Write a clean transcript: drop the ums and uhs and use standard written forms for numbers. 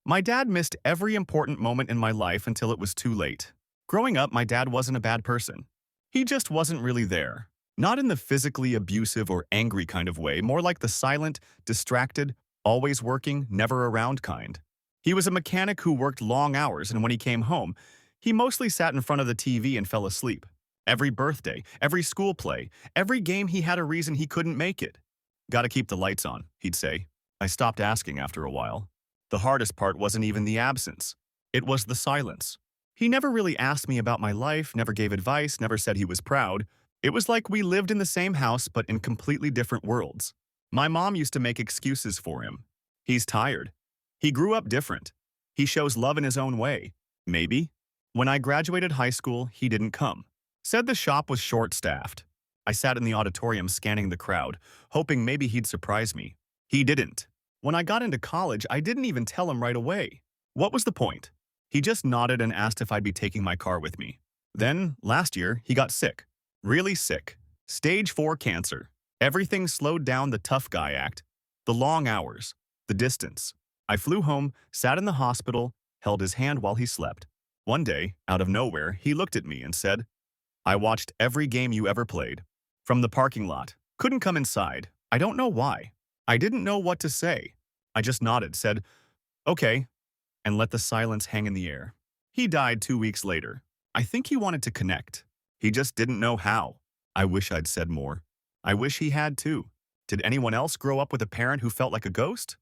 My dad missed every important moment in my life until it was too late. Growing up, my dad wasn't a bad person. He just wasn't really there. Not in the physically abusive or angry kind of way, more like the silent, distracted, always working, never around kind. He was a mechanic who worked long hours, and when he came home, he mostly sat in front of the TV and fell asleep. Every birthday, every school play, every game he had a reason he couldn't make it. Gotta keep the lights on, he'd say. I stopped asking after a while. The hardest part wasn't even the absence. It was the silence. He never really asked me about my life, never gave advice, never said he was proud. It was like we lived in the same house but in completely different worlds. My mom used to make excuses for him. He's tired. He grew up different. He shows love in his own way. Maybe. When I graduated high school, he didn't come. Said the shop was short-staffed. I sat in the auditorium scanning the crowd, hoping maybe he'd surprise me. He didn't. When I got into college, I didn't even tell him right away. What was the point? He just nodded and asked if I'd be taking my car with me. Then, last year, he got sick. Really sick. Stage 4 cancer. Everything slowed down the tough guy act. The long hours. The distance. I flew home, sat in the hospital, held his hand while he slept. One day, out of nowhere, he looked at me and said, "I watched every game you ever played. From the parking lot. Couldn't come inside. I don't know why." I didn't know what to say. I just nodded, said, "Okay," and let the silence hang in the air. He died 2 weeks later. I think he wanted to connect. He just didn't know how. I wish I'd said more. I wish he had too. Did anyone else grow up with a parent who felt like a ghost?